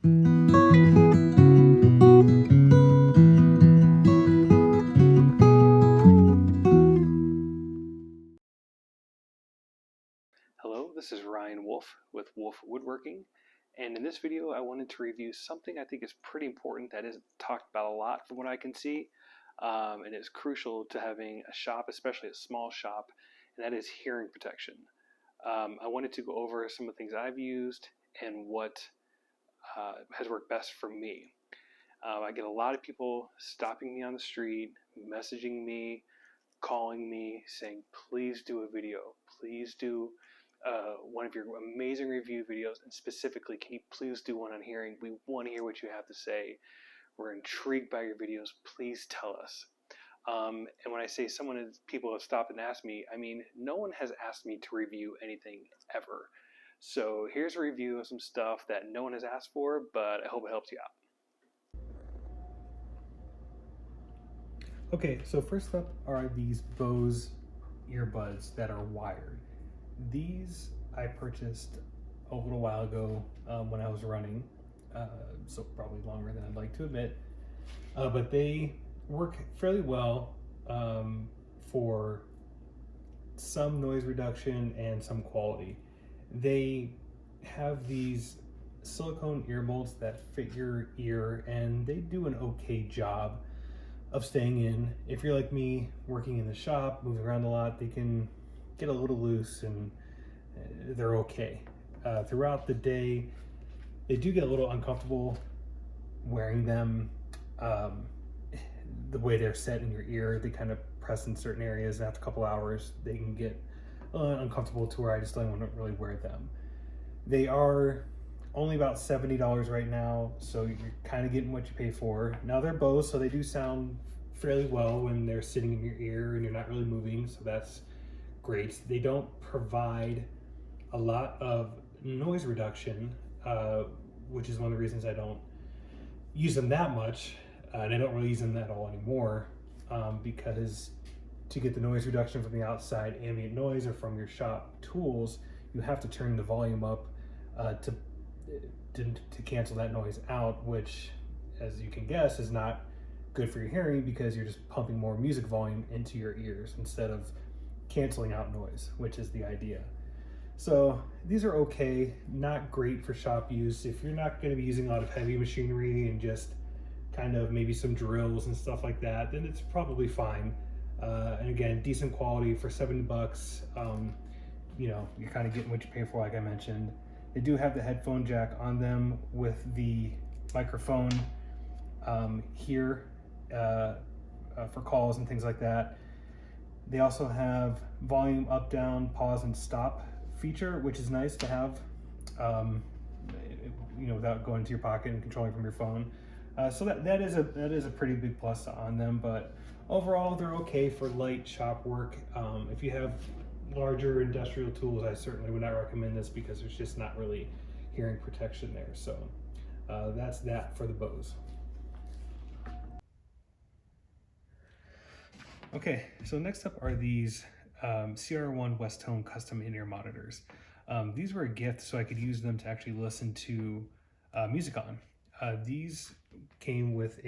Hello, this is Ryan Wolf with Wolf Woodworking, and in this video I wanted to review something I think is pretty important that isn't talked about a lot from what I can see, and is crucial to having a shop, especially a small shop, and that is hearing protection. I wanted to go over some of the things I've used and what has worked best for me. I get a lot of people stopping me on the street, messaging me, calling me, saying, please do a video, please do one of your amazing review videos, and specifically, can you please do one on hearing? We want to hear what you have to say. We're intrigued by your videos. Please tell us. And when I say people have stopped and asked me, I mean, no one has asked me to review anything ever. So here's a review of some stuff that no one has asked for, but I hope it helps you out. Okay, so first up are these Bose earbuds that are wired. These I purchased a little while ago when I was running, so probably longer than I'd like to admit, but they work fairly well for some noise reduction and some quality. They have these silicone ear molds that fit your ear, and they do an okay job of staying in. If you're like me, working in the shop, moving around a lot, they can get a little loose, and they're okay. Throughout the day, they do get a little uncomfortable wearing them. The way they're set in your ear, they kind of press in certain areas, and after a couple hours, they can get uncomfortable to where I just don't want to really wear them. They are only about $70 right now, so you're kind of getting what you pay for. Now they're Bose, so they do sound fairly well when they're sitting in your ear and you're not really moving, so that's great. They don't provide a lot of noise reduction, which is one of the reasons I don't use them that much, and I don't really use them at all anymore, because to get the noise reduction from the outside ambient noise or from your shop tools, you have to turn the volume up to cancel that noise out, which, as you can guess, is not good for your hearing because you're just pumping more music volume into your ears instead of canceling out noise, which is the idea. So these are okay, not great for shop use. If you're not going to be using a lot of heavy machinery and just kind of maybe some drills and stuff like that, then it's probably fine. And again, decent quality for $70. You know, you're kind of getting what you pay for, like I mentioned. They do have the headphone jack on them with the microphone here for calls and things like that. They also have volume up, down, pause, and stop feature, which is nice to have, you know, without going to your pocket and controlling from your phone. So that is a pretty big plus on them, but overall they're okay for light shop work. If you have larger industrial tools, I certainly would not recommend this because there's just not really hearing protection there. So that's that for the Bose. Okay, so next up are these CR1 West Tone custom in-ear monitors. These were a gift, so I could use them to actually listen to music on. These came with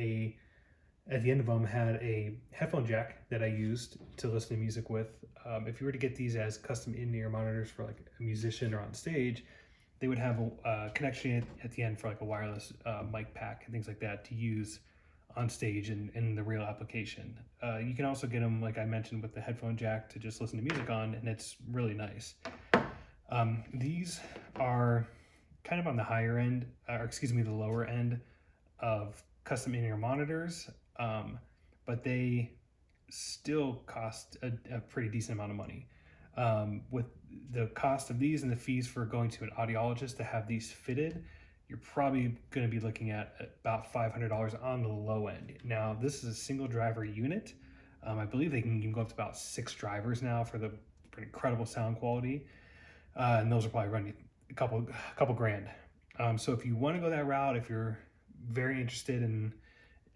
at the end of them had a headphone jack that I used to listen to music with. If you were to get these as custom in-ear monitors for like a musician or on stage, they would have a connection at the end for like a wireless mic pack and things like that to use on stage and in the real application. You can also get them, like I mentioned, with the headphone jack to just listen to music on, and it's really nice. These are kind of on the higher end, or excuse me, the lower end of custom in-ear monitors, but they still cost a pretty decent amount of money. With the cost of these and the fees for going to an audiologist to have these fitted, you're probably going to be looking at about $500 on the low end. Now, this is a single driver unit. I believe they can go up to about 6 drivers now for incredible sound quality, and those are probably running a couple grand. So if you want to go that route, if you're very interested in,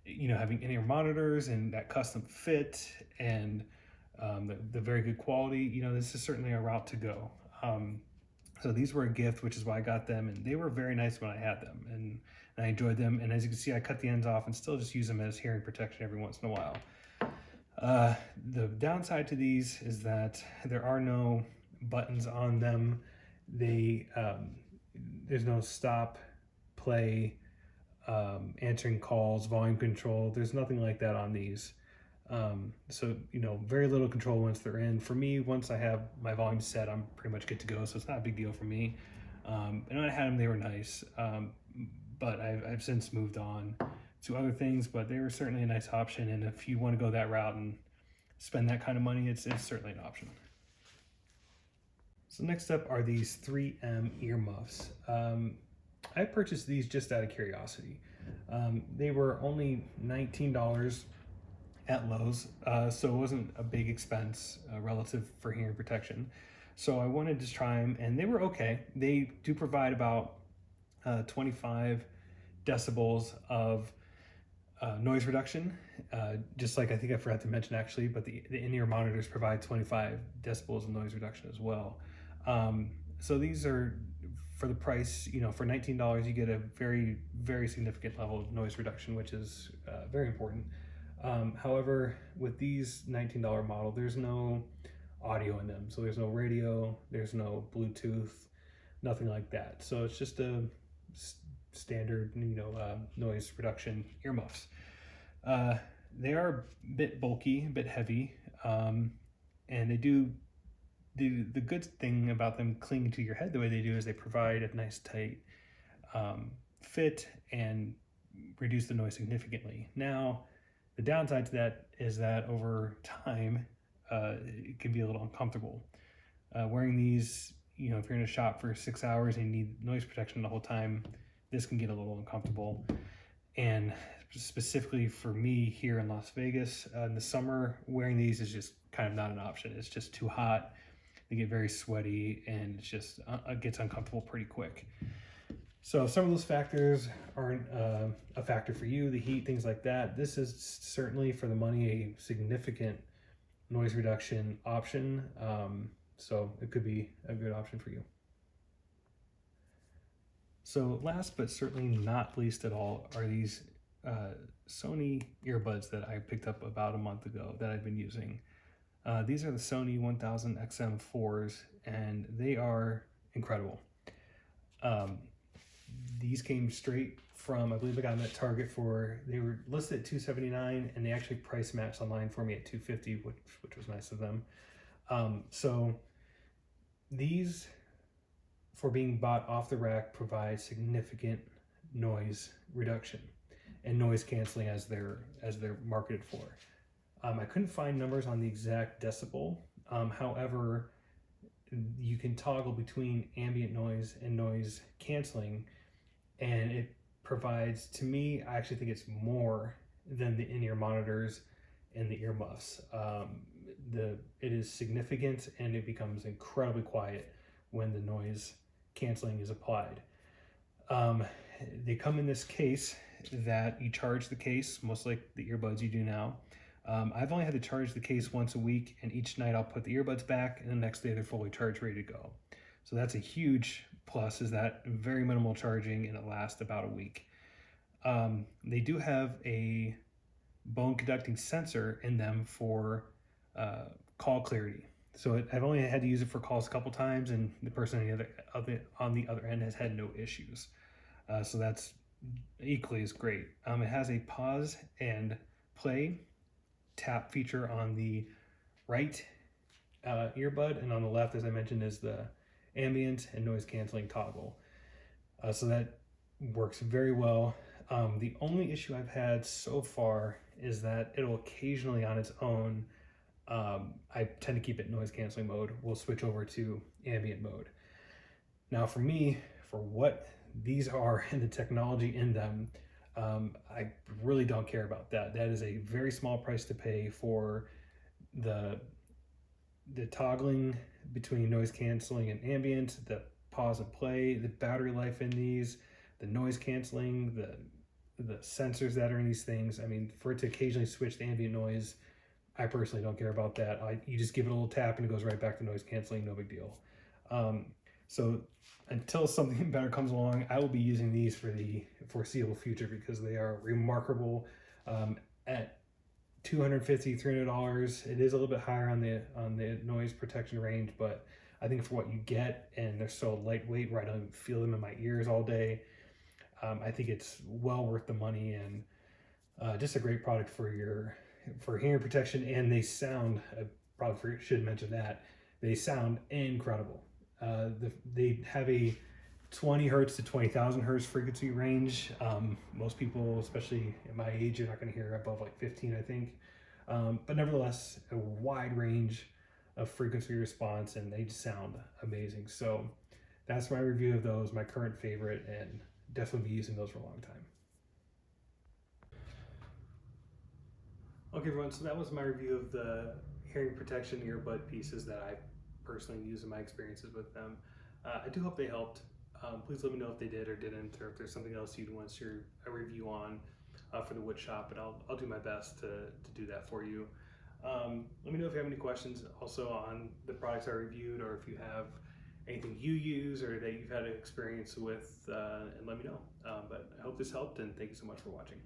you know, having in-ear monitors and that custom fit and the very good quality, you know, this is certainly a route to go. So these were a gift, which is why I got them, and they were very nice when I had them, and I enjoyed them. And as you can see, I cut the ends off and still just use them as hearing protection every once in a while. The downside to these is that there are no buttons on them. There's no stop, play, answering calls, volume control. There's nothing like that on these. So, very little control once they're in. For me, once I have my volume set, I'm pretty much good to go. So it's not a big deal for me. And when I had them, they were nice. But I've since moved on to other things, but they were certainly a nice option. And if you want to go that route and spend that kind of money, it's certainly an option. So next up are these 3M earmuffs. I purchased these just out of curiosity. They were only $19 at Lowe's, so it wasn't a big expense relative for hearing protection. So I wanted to try them, and they were okay. They do provide about 25 decibels of noise reduction, just like I think I forgot to mention actually, but the in-ear monitors provide 25 decibels of noise reduction as well. So these are, for the price, for $19, you get a very, very significant level of noise reduction, which is very important. However, with these $19 model, there's no audio in them. So there's no radio, there's no Bluetooth, nothing like that. So it's just a standard, noise reduction earmuffs. They are a bit bulky, a bit heavy, and they do the good thing about them clinging to your head the way they do is they provide a nice tight fit and reduce the noise significantly. Now, the downside to that is that over time, it can be a little uncomfortable. Wearing these, if you're in a shop for 6 hours and you need noise protection the whole time, this can get a little uncomfortable. And specifically for me here in Las Vegas, in the summer, wearing these is just kind of not an option. It's just too hot. They get very sweaty, and it's just it gets uncomfortable pretty quick. So some of those factors aren't a factor for you, the heat, things like that. This is certainly, for the money, a significant noise reduction option. So it could be a good option for you. So last but certainly not least at all are these Sony earbuds that I picked up about a month ago that I've been using. These are the Sony 1000 XM4s, and they are incredible. These came straight from, I believe I got them at Target they were listed at $279, and they actually price matched online for me at $250, which was nice of them. So these, for being bought off the rack, provide significant noise reduction and noise canceling as they're marketed for. I couldn't find numbers on the exact decibel. However, you can toggle between ambient noise and noise canceling, and it provides, to me, I actually think it's more than the in-ear monitors and the earmuffs. It is significant, and it becomes incredibly quiet when the noise canceling is applied. They come in this case that you charge the case, most like the earbuds you do now. I've only had to charge the case once a week, and each night I'll put the earbuds back, and the next day they're fully charged, ready to go. So that's a huge plus, is that very minimal charging, and it lasts about a week. They do have a bone conducting sensor in them for call clarity. So I've only had to use it for calls a couple times, and the person on the other end has had no issues. So that's equally as great. It has a pause and play tap feature on the right earbud, and on the left, as I mentioned, is the ambient and noise canceling toggle. So that works very well. The only issue I've had so far is that it'll occasionally on its own, I tend to keep it in noise canceling mode, we'll switch over to ambient mode. Now for me, for what these are and the technology in them, I really don't care about that. That is a very small price to pay for the toggling between noise canceling and ambient, the pause and play, the battery life in these, the noise canceling, the sensors that are in these things. I mean, for it to occasionally switch to ambient noise, I personally don't care about that. You just give it a little tap and it goes right back to noise canceling, no big deal. So until something better comes along, I will be using these for the foreseeable future because they are remarkable. At $250, $300, it is a little bit higher on the noise protection range, but I think for what you get, and they're so lightweight where I don't even feel them in my ears all day, I think it's well worth the money, and just a great product for hearing protection. And they sound, I probably should mention that, they sound incredible. They have a 20 hertz to 20,000 hertz frequency range. Most people, especially at my age, you're not going to hear above like 15, I think. But nevertheless, a wide range of frequency response, and they just sound amazing. So that's my review of those, my current favorite, and definitely be using those for a long time. Okay, everyone, so that was my review of the hearing protection earbud pieces that I personally use in my experiences with them. I do hope they helped. Please let me know if they did or didn't, or if there's something else you'd want to see a review on for the wood shop, and I'll do my best to do that for you. Let me know if you have any questions also on the products I reviewed, or if you have anything you use or that you've had experience with, and let me know. But I hope this helped, and thank you so much for watching.